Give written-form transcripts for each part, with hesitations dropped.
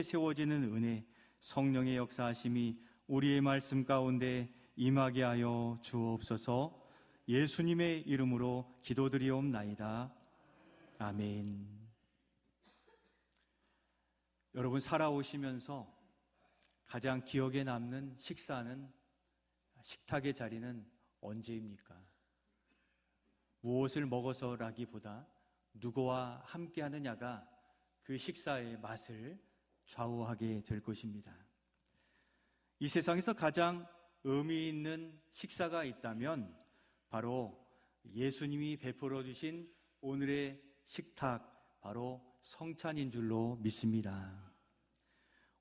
세워지는 은혜, 성령의 역사하심이 우리의 말씀 가운데 임하게 하여 주옵소서. 예수님의 이름으로 기도드리옵나이다. 아멘. 여러분, 살아오시면서 가장 기억에 남는 식사는, 식탁의 자리는 언제입니까? 무엇을 먹어서라기보다 누구와 함께 하느냐가 그 식사의 맛을 좌우하게 될 것입니다. 이 세상에서 가장 의미 있는 식사가 있다면 바로 예수님이 베풀어 주신 오늘의 식탁, 바로 성찬인 줄로 믿습니다.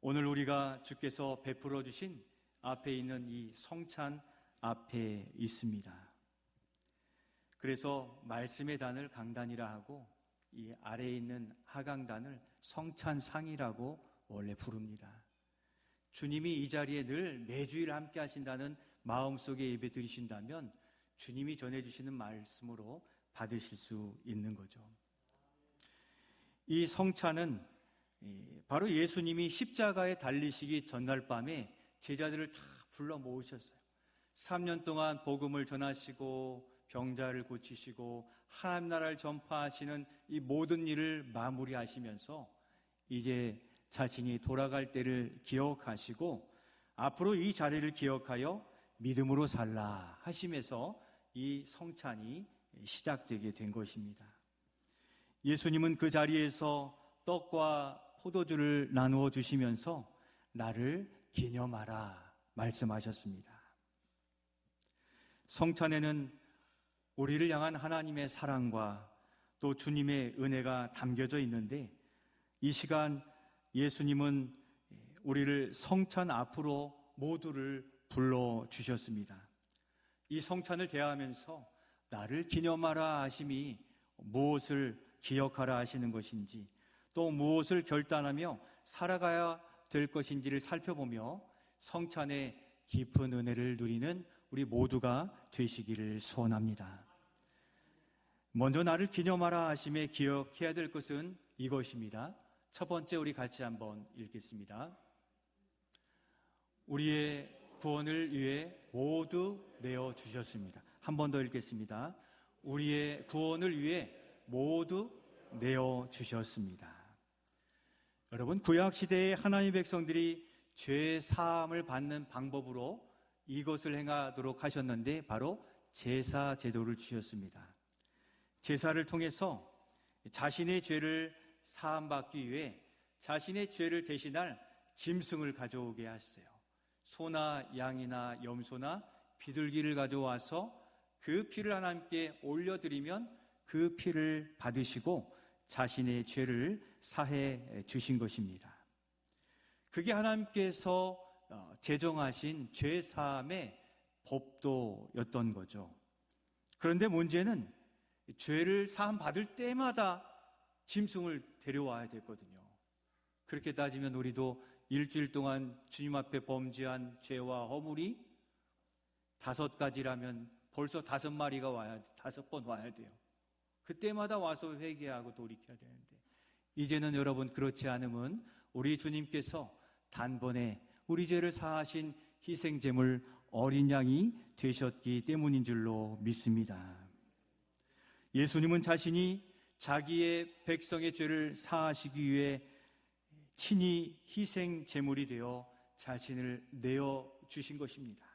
오늘 우리가 주께서 베풀어 주신 앞에 있는 이 성찬 앞에 있습니다. 그래서 말씀의 단을 강단이라 하고 이 아래에 있는 하강단을 성찬상이라고 원래 부릅니다. 주님이 이 자리에 늘 매주일 함께 하신다는 마음속에 예배 드리신다면 주님이 전해주시는 말씀으로 받으실 수 있는 거죠. 이 성찬은 바로 예수님이 십자가에 달리시기 전날 밤에 제자들을 다 불러 모으셨어요. 3년 동안 복음을 전하시고 병자를 고치시고 하나님 나라를 전파하시는 이 모든 일을 마무리하시면서 이제 자신이 돌아갈 때를 기억하시고 앞으로 이 자리를 기억하여 믿음으로 살라 하시면서 이 성찬이 시작되게 된 것입니다. 예수님은 그 자리에서 떡과 포도주를 나누어 주시면서 나를 기념하라 말씀하셨습니다. 성찬에는 우리를 향한 하나님의 사랑과 또 주님의 은혜가 담겨져 있는데 이 시간 예수님은 우리를 성찬 앞으로 모두를 불러주셨습니다. 이 성찬을 대하면서 나를 기념하라 하심이 무엇을 기억하라 하시는 것인지 또 무엇을 결단하며 살아가야 될 것인지를 살펴보며 성찬의 깊은 은혜를 누리는 우리 모두가 되시기를 소원합니다. 먼저 나를 기념하라 하심에 기억해야 될 것은 이것입니다. 첫 번째, 우리 같이 한번 읽겠습니다. 우리의 구원을 위해 모두 내어주셨습니다. 한 번 더 읽겠습니다. 우리의 구원을 위해 모두 내어주셨습니다. 여러분, 구약시대의 하나님의 백성들이 죄 사함을 받는 방법으로 이것을 행하도록 하셨는데 바로 제사 제도를 주셨습니다. 제사를 통해서 자신의 죄를 사함받기 위해 자신의 죄를 대신할 짐승을 가져오게 하셨어요. 소나 양이나 염소나 비둘기를 가져와서 그 피를 하나님께 올려드리면 그 피를 받으시고 자신의 죄를 사해 주신 것입니다. 그게 하나님께서 제정하신 죄사함의 법도였던 거죠. 그런데 문제는 죄를 사함 받을 때마다 짐승을 데려와야 됐거든요. 그렇게 따지면 우리도 일주일 동안 주님 앞에 범죄한 죄와 허물이 5가지라면 벌써 5마리가 와야 돼. 5번 와야 돼요. 그때마다 와서 회개하고 돌이켜야 되는데 이제는 여러분 그렇지 않으면 우리 주님께서 단번에 우리 죄를 사하신 희생제물 어린 양이 되셨기 때문인 줄로 믿습니다. 예수님은 자신이 자기의 백성의 죄를 사하시기 위해 친히 희생제물이 되어 자신을 내어주신 것입니다.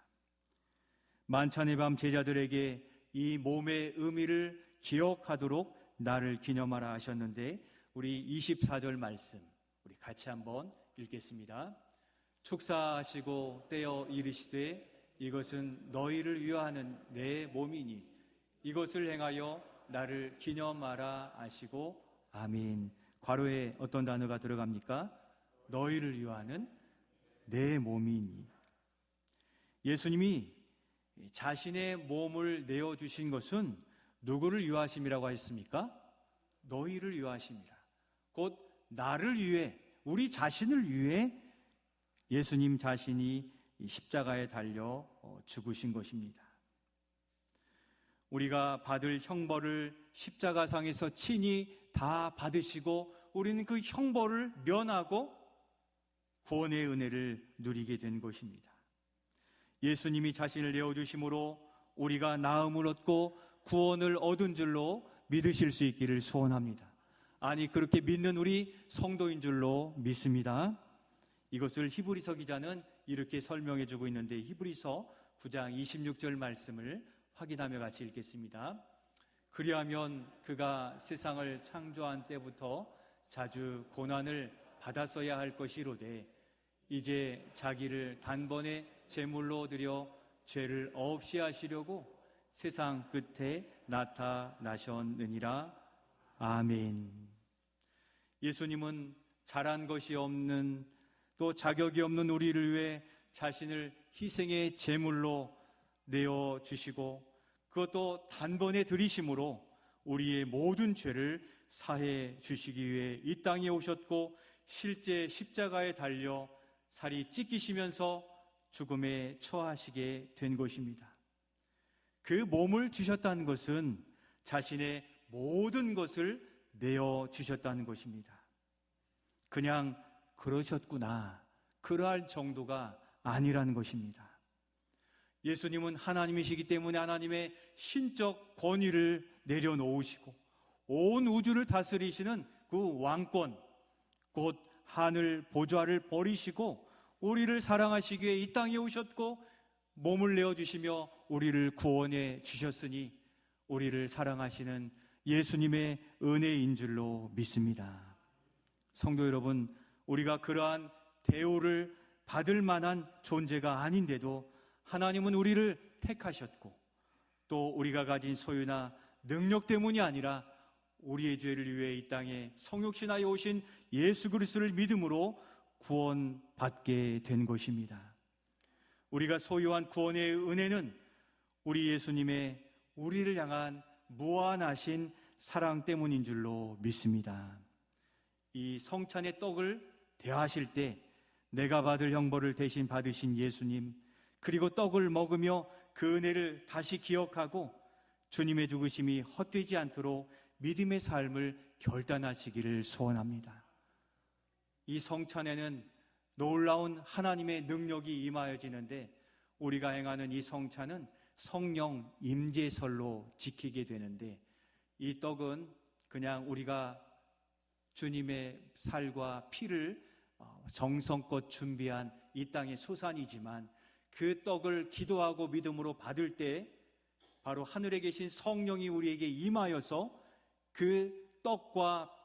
만찬의 밤 제자들에게 이 몸의 의미를 기억하도록 나를 기념하라 하셨는데 우리 24절 말씀 우리 같이 한번 읽겠습니다. 축사하시고 떼어 이르시되 이것은 너희를 위하는 내 몸이니 이것을 행하여 나를 기념하라 하시고 아멘. 괄호에 어떤 단어가 들어갑니까? 너희를 위하는 내 몸이니. 예수님이 자신의 몸을 내어주신 것은 누구를 위하심이라고 하셨습니까? 너희를 위하심이라. 곧 나를 위해, 우리 자신을 위해 예수님 자신이 십자가에 달려 죽으신 것입니다. 우리가 받을 형벌을 십자가상에서 친히 다 받으시고 우리는 그 형벌을 면하고 구원의 은혜를 누리게 된 것입니다. 예수님이 자신을 내어주심으로 우리가 나음을 얻고 구원을 얻은 줄로 믿으실 수 있기를 소원합니다. 아니, 그렇게 믿는 우리 성도인 줄로 믿습니다. 이것을 히브리서 기자는 이렇게 설명해 주고 있는데, 히브리서 9장 26절 말씀을 확인하며 같이 읽겠습니다. 그리하면 그가 세상을 창조한 때부터 자주 고난을 받았어야 할 것이로되 이제 자기를 단번에 제물로 드려 죄를 없이 하시려고 세상 끝에 나타나셨느니라. 아멘. 예수님은 잘한 것이 없는, 또 자격이 없는 우리를 위해 자신을 희생의 제물로 내어주시고 그것도 단번에 들이심으로 우리의 모든 죄를 사해 주시기 위해 이 땅에 오셨고 실제 십자가에 달려 살이 찢기시면서 죽음에 처하시게 된 것입니다. 그 몸을 주셨다는 것은 자신의 모든 것을 내어주셨다는 것입니다. 그냥 그러셨구나, 그러할 정도가 아니라는 것입니다. 예수님은 하나님이시기 때문에 하나님의 신적 권위를 내려놓으시고 온 우주를 다스리시는 그 왕권, 곧 하늘 보좌를 버리시고 우리를 사랑하시기 위해 이 땅에 오셨고 몸을 내어주시며 우리를 구원해 주셨으니 우리를 사랑하시는 예수님의 은혜인 줄로 믿습니다. 성도 여러분, 우리가 그러한 대우를 받을 만한 존재가 아닌데도 하나님은 우리를 택하셨고 또 우리가 가진 소유나 능력 때문이 아니라 우리의 죄를 위해 이 땅에 성육신하여 오신 예수 그리스도를 믿음으로 구원받게 된 것입니다. 우리가 소유한 구원의 은혜는 우리 예수님의 우리를 향한 무한하신 사랑 때문인 줄로 믿습니다. 이 성찬의 떡을 대하실 때 내가 받을 형벌을 대신 받으신 예수님, 그리고 떡을 먹으며 그 은혜를 다시 기억하고 주님의 죽으심이 헛되지 않도록 믿음의 삶을 결단하시기를 소원합니다. 이 성찬에는 놀라운 하나님의 능력이 임하여지는데 우리가 행하는 이 성찬은 성령 임재설로 지키게 되는데, 이 떡은 그냥 우리가 주님의 살과 피를 정성껏 준비한 이 땅의 소산이지만 그 떡을 기도하고 믿음으로 받을 때 바로 하늘에 계신 성령이 우리에게 임하여서 그 떡과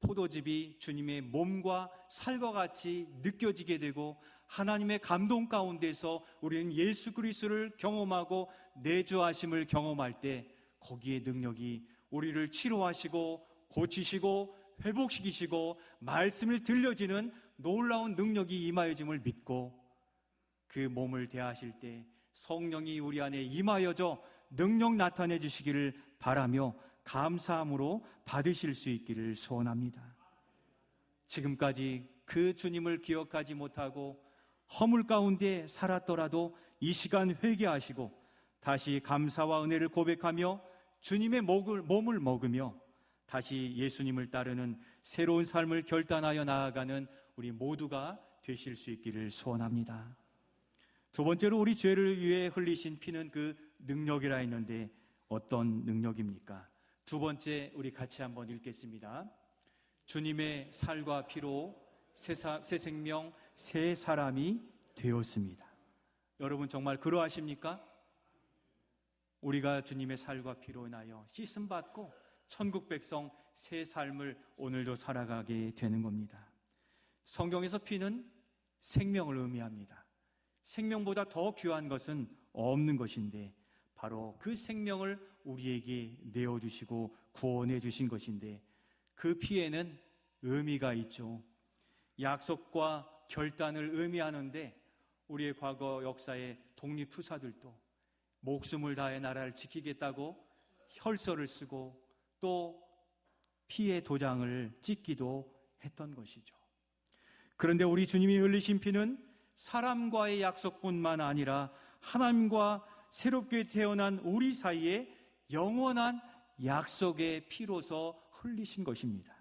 포도즙이 주님의 몸과 살과 같이 느껴지게 되고 하나님의 감동 가운데서 우리는 예수 그리스도를 경험하고 내주하심을 경험할 때 거기에 능력이 우리를 치료하시고 고치시고 회복시키시고 말씀을 들려지는 놀라운 능력이 임하여짐을 믿고 그 몸을 대하실 때 성령이 우리 안에 임하여져 능력 나타내 주시기를 바라며 감사함으로 받으실 수 있기를 소원합니다. 지금까지 그 주님을 기억하지 못하고 허물 가운데 살았더라도 이 시간 회개하시고 다시 감사와 은혜를 고백하며 주님의 몸을 먹으며 다시 예수님을 따르는 새로운 삶을 결단하여 나아가는 우리 모두가 되실 수 있기를 소원합니다. 두 번째로 우리 죄를 위해 흘리신 피는 그 능력이라 했는데 어떤 능력입니까? 두 번째 우리 같이 한번 읽겠습니다. 주님의 살과 피로 새 생명, 새 사람이 되었습니다. 여러분 정말 그러하십니까? 우리가 주님의 살과 피로 인하여 씻음받고 천국 백성 새 삶을 오늘도 살아가게 되는 겁니다. 성경에서 피는 생명을 의미합니다. 생명보다 더 귀한 것은 없는 것인데 바로 그 생명을 우리에게 내어주시고 구원해 주신 것인데 그 피에는 의미가 있죠. 약속과 결단을 의미하는데 우리의 과거 역사의 독립투사들도 목숨을 다해 나라를 지키겠다고 혈서를 쓰고 또 피의 도장을 찍기도 했던 것이죠. 그런데 우리 주님이 흘리신 피는 사람과의 약속뿐만 아니라 하나님과 새롭게 태어난 우리 사이에 영원한 약속의 피로서 흘리신 것입니다.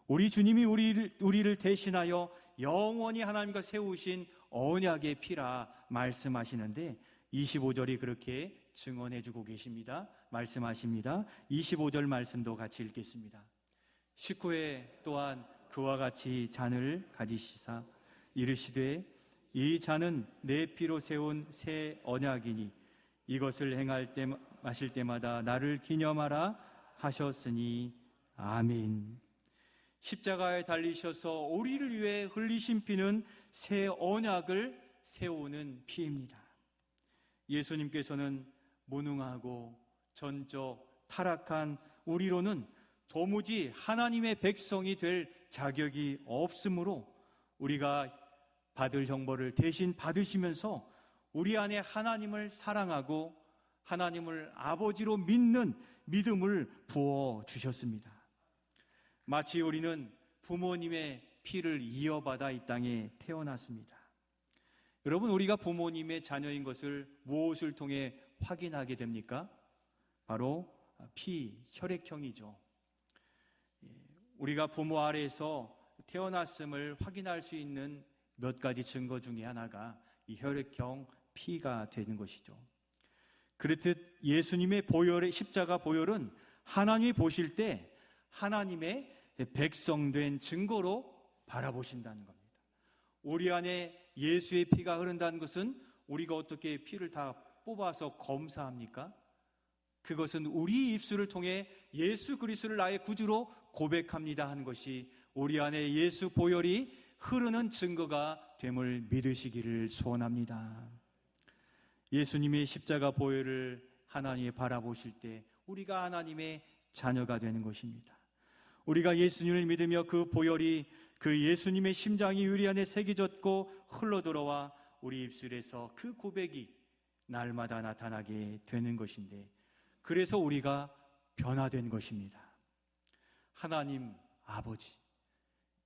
우리 주님이 우리를 대신하여 영원히 하나님과 세우신 언약의 피라 말씀하시는데 25절이 그렇게 증언해주고 계십니다. 말씀하십니다. 25절 말씀도 같이 읽겠습니다. 식후에 또한 그와 같이 잔을 가지시사 이르시되 이 잔은 내 피로 세운 새 언약이니 이것을 행할 때 마실 때마다 나를 기념하라 하셨으니 아멘. 십자가에 달리셔서 우리를 위해 흘리신 피는 새 언약을 세우는 피입니다. 예수님께서는 무능하고 전적 타락한 우리로는 도무지 하나님의 백성이 될 자격이 없으므로 우리가 받을 형벌을 대신 받으시면서 우리 안에 하나님을 사랑하고 하나님을 아버지로 믿는 믿음을 부어 주셨습니다. 마치 우리는 부모님의 피를 이어받아 이 땅에 태어났습니다. 여러분, 우리가 부모님의 자녀인 것을 무엇을 통해 확인하게 됩니까? 바로 피, 혈액형이죠. 우리가 부모 아래에서 태어났음을 확인할 수 있는 몇 가지 증거 중에 하나가 이 혈액형 피가 되는 것이죠. 그렇듯 예수님의 보혈의 십자가 보혈은 하나님이 보실 때 하나님의 백성된 증거로 바라보신다는 겁니다. 우리 안에 예수의 피가 흐른다는 것은 우리가 어떻게 피를 다 뽑아서 검사합니까? 그것은 우리 입술을 통해 예수 그리스도를 나의 구주로 고백합니다 하는 것이 우리 안에 예수 보혈이 흐르는 증거가 됨을 믿으시기를 소원합니다. 예수님의 십자가 보혈을 하나님이 바라보실 때 우리가 하나님의 자녀가 되는 것입니다. 우리가 예수님을 믿으며 그 보혈이 그 예수님의 심장이 우리 안에 새겨졌고 흘러들어와 우리 입술에서 그 고백이 날마다 나타나게 되는 것인데, 그래서 우리가 변화된 것입니다. 하나님 아버지,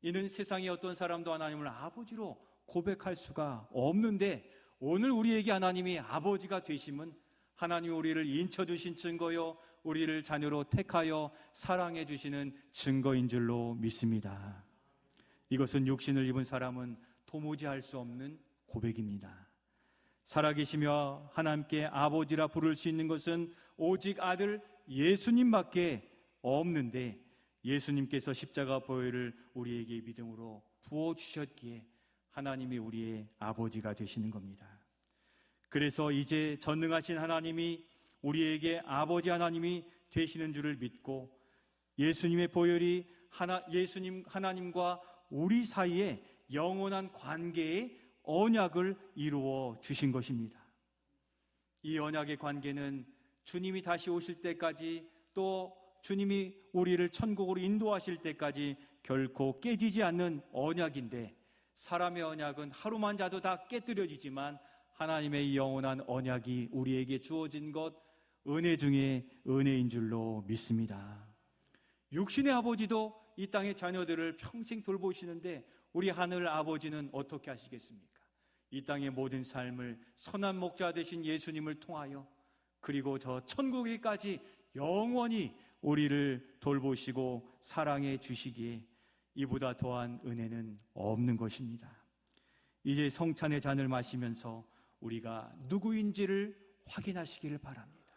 이는 세상의 어떤 사람도 하나님을 아버지로 고백할 수가 없는데 오늘 우리에게 하나님이 아버지가 되심은 하나님이 우리를 인쳐주신 증거요, 우리를 자녀로 택하여 사랑해 주시는 증거인 줄로 믿습니다. 이것은 육신을 입은 사람은 도무지 할 수 없는 고백입니다. 살아계시며 하나님께 아버지라 부를 수 있는 것은 오직 아들 예수님밖에 없는데, 예수님께서 십자가 보혈을 우리에게 믿음으로 부어주셨기에 하나님이 우리의 아버지가 되시는 겁니다. 그래서 이제 전능하신 하나님이 우리에게 아버지 하나님이 되시는 줄을 믿고 예수님의 보혈이 하나님과 우리 사이에 영원한 관계의 언약을 이루어 주신 것입니다. 이 언약의 관계는 주님이 다시 오실 때까지, 또 주님이 우리를 천국으로 인도하실 때까지 결코 깨지지 않는 언약인데, 사람의 언약은 하루만 자도 다 깨뜨려지지만 하나님의 이 영원한 언약이 우리에게 주어진 것, 은혜 중에 은혜인 줄로 믿습니다. 육신의 아버지도 이 땅의 자녀들을 평생 돌보시는데 우리 하늘 아버지는 어떻게 하시겠습니까? 이 땅의 모든 삶을 선한 목자 되신 예수님을 통하여, 그리고 저 천국에까지 영원히 우리를 돌보시고 사랑해 주시기에 이보다 더한 은혜는 없는 것입니다. 이제 성찬의 잔을 마시면서 우리가 누구인지를 확인하시기를 바랍니다.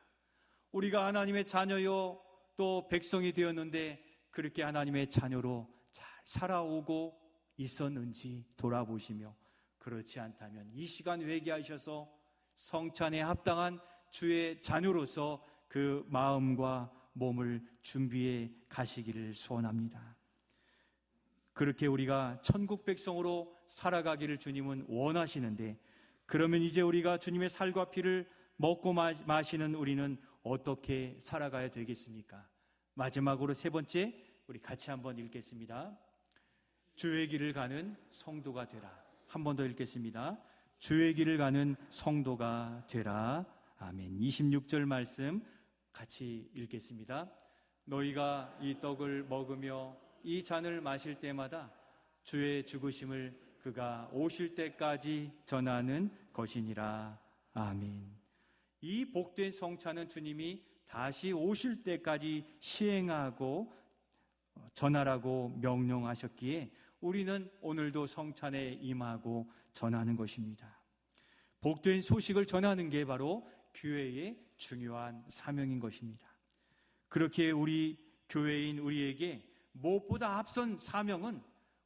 우리가 하나님의 자녀요 또 백성이 되었는데 그렇게 하나님의 자녀로 잘 살아오고 있었는지 돌아보시며, 그렇지 않다면 이 시간 회개하셔서 성찬에 합당한 주의 자녀로서 그 마음과 몸을 준비해 가시기를 소원합니다. 그렇게 우리가 천국 백성으로 살아가기를 주님은 원하시는데, 그러면 이제 우리가 주님의 살과 피를 먹고 마시는 우리는 어떻게 살아가야 되겠습니까? 마지막으로 세 번째, 우리 같이 한번 읽겠습니다. 주의 길을 가는 성도가 되라. 한 번 더 읽겠습니다. 주의 길을 가는 성도가 되라. 아멘. 26절 말씀 같이 읽겠습니다. 너희가 이 떡을 먹으며 이 잔을 마실 때마다 주의 죽으심을 그가 오실 때까지 전하는 것이니라. 아멘. 이 복된 성찬은 주님이 다시 오실 때까지 시행하고 전하라고 명령하셨기에 우리는 오늘도 성찬에 임하고 전하는 것입니다. 복된 소식을 전하는 게 바로 교회의 중요한 사명인 것입니다. 그렇게 우리 교회인 우리에게 무엇보다 앞선 사명은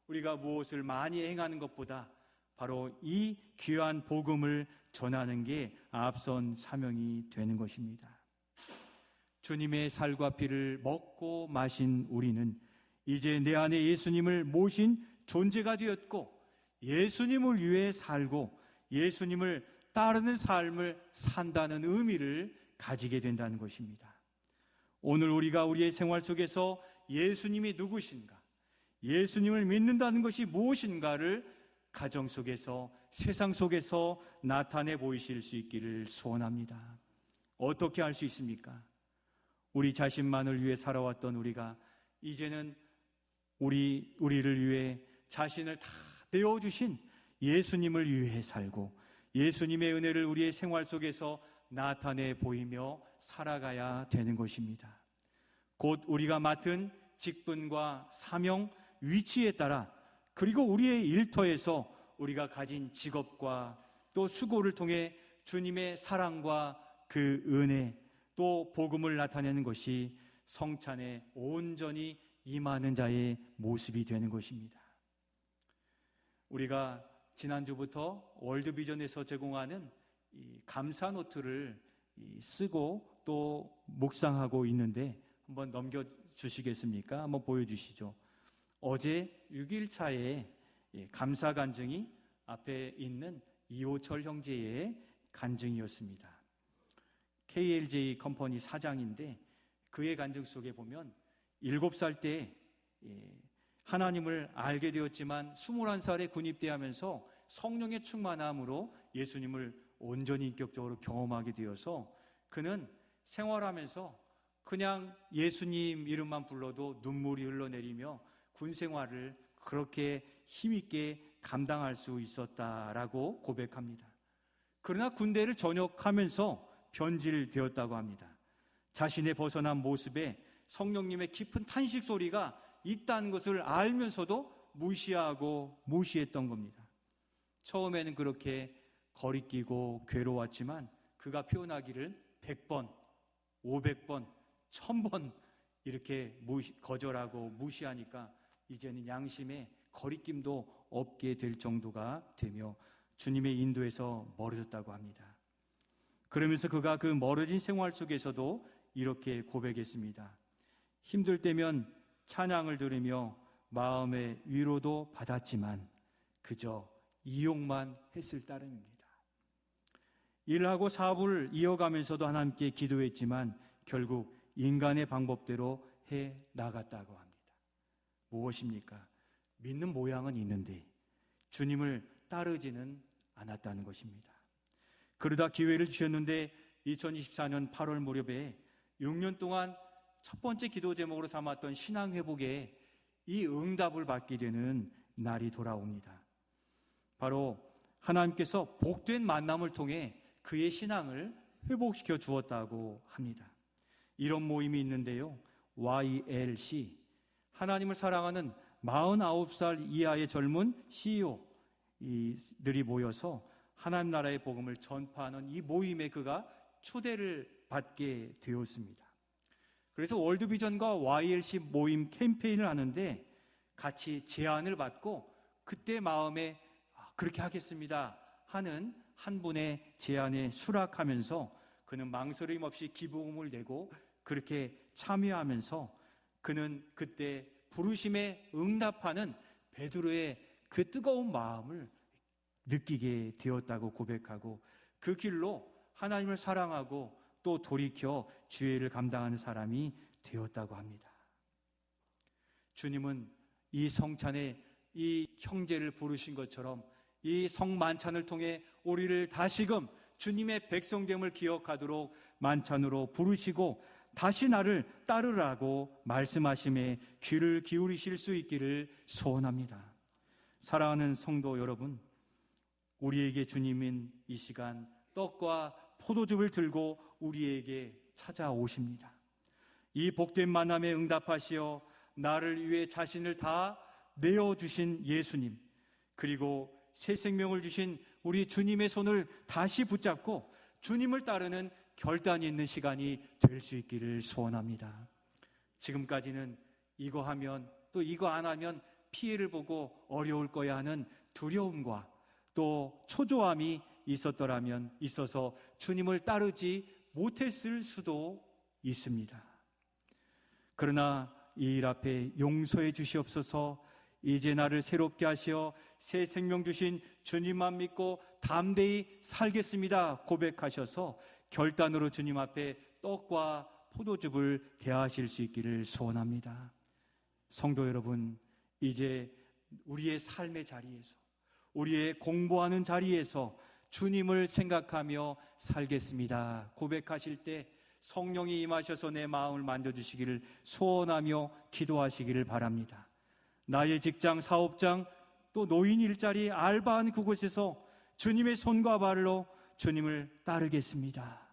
우리가 무엇을 많이 행하는 것보다 바로 이 귀한 복음을 전하는 게 앞선 사명이 되는 것입니다. 주님의 살과 피를 먹고 마신 우리는 이제 내 안에 예수님을 모신 존재가 되었고 예수님을 위해 살고 예수님을 따르는 삶을 산다는 의미를 가지게 된다는 것입니다. 오늘 우리가 우리의 생활 속에서 예수님이 누구신가, 예수님을 믿는다는 것이 무엇인가를 가정 속에서, 세상 속에서 나타내 보이실 수 있기를 소원합니다. 어떻게 할 수 있습니까? 우리 자신만을 위해 살아왔던 우리가 이제는 우리를 위해 자신을 다 내어주신 예수님을 위해 살고 예수님의 은혜를 우리의 생활 속에서 나타내 보이며 살아가야 되는 것입니다. 곧 우리가 맡은 직분과 사명, 위치에 따라 그리고 우리의 일터에서 우리가 가진 직업과 또 수고를 통해 주님의 사랑과 그 은혜 또 복음을 나타내는 것이 성찬에 온전히 임하는 자의 모습이 되는 것입니다. 우리가 지난주부터 월드비전에서 제공하는 이 감사 노트를 쓰고 또 묵상하고 있는데 한번 넘겨주시겠습니까? 한번 보여주시죠. 어제 6일차에 감사 간증이 앞에 있는 이호철 형제의 간증이었습니다. KLJ 컴퍼니 사장인데 그의 간증 속에 보면 7살 때 하나님을 알게 되었지만 21살에 군입대하면서 성령의 충만함으로 예수님을 온전히 인격적으로 경험하게 되어서 그는 생활하면서 그냥 예수님 이름만 불러도 눈물이 흘러내리며 군 생활을 그렇게 힘있게 감당할 수 있었다라고 고백합니다. 그러나 군대를 전역하면서 변질되었다고 합니다. 자신의 벗어난 모습에 성령님의 깊은 탄식 소리가 있다는 것을 알면서도 무시했던 겁니다. 처음에는 그렇게 거리끼고 괴로웠지만 그가 표현하기를 100번, 500번, 1000번 이렇게 거절하고 무시하니까 이제는 양심에 거리낌도 없게 될 정도가 되며 주님의 인도에서 멀어졌다고 합니다. 그러면서 그가 그 멀어진 생활 속에서도 이렇게 고백했습니다. 힘들 때면 찬양을 들으며 마음의 위로도 받았지만 그저 이용만 했을 따름입니다. 일하고 사업을 이어가면서도 하나님께 기도했지만 결국 인간의 방법대로 해 나갔다고 합니다. 무엇입니까? 믿는 모양은 있는데 주님을 따르지는 않았다는 것입니다. 그러다 기회를 주셨는데 2024년 8월 무렵에 6년 동안 첫 번째 기도 제목으로 삼았던 신앙 회복에 이 응답을 받게 되는 날이 돌아옵니다. 바로 하나님께서 복된 만남을 통해 그의 신앙을 회복시켜 주었다고 합니다. 이런 모임이 있는데요. YLC, 하나님을 사랑하는 49살 이하의 젊은 CEO들이 모여서 하나님 나라의 복음을 전파하는 이 모임에 그가 초대를 받게 되었습니다. 그래서 월드비전과 YLC 모임 캠페인을 하는데 같이 제안을 받고 그때 마음에 그렇게 하겠습니다 하는 한 분의 제안에 수락하면서 그는 망설임 없이 기부금을 내고 그렇게 참여하면서 그는 그때 부르심에 응답하는 베드로의 그 뜨거운 마음을 느끼게 되었다고 고백하고 그 길로 하나님을 사랑하고 또 돌이켜 주의를 감당하는 사람이 되었다고 합니다. 주님은 이 성찬에 이 형제를 부르신 것처럼 이 성만찬을 통해 우리를 다시금 주님의 백성됨을 기억하도록 만찬으로 부르시고 다시 나를 따르라고 말씀하심에 귀를 기울이실 수 있기를 소원합니다. 사랑하는 성도 여러분, 우리에게 주님은 이 시간 떡과 포도즙을 들고 우리에게 찾아오십니다. 이 복된 만남에 응답하시어 나를 위해 자신을 다 내어주신 예수님, 그리고 새 생명을 주신 우리 주님의 손을 다시 붙잡고 주님을 따르는 결단이 있는 시간이 될 수 있기를 소원합니다. 지금까지는 이거 하면 또 이거 안 하면 피해를 보고 어려울 거야 하는 두려움과 또 초조함이 있어서 주님을 따르지 못했을 수도 있습니다. 그러나 이 일 앞에 용서해 주시옵소서, 이제 나를 새롭게 하시어 새 생명 주신 주님만 믿고 담대히 살겠습니다 고백하셔서 결단으로 주님 앞에 떡과 포도즙을 대하실 수 있기를 소원합니다. 성도 여러분, 이제 우리의 삶의 자리에서, 우리의 공부하는 자리에서 주님을 생각하며 살겠습니다 고백하실 때 성령이 임하셔서 내 마음을 만져주시기를 소원하며 기도하시기를 바랍니다. 나의 직장, 사업장, 또 노인 일자리, 알바한 그곳에서 주님의 손과 발로 주님을 따르겠습니다.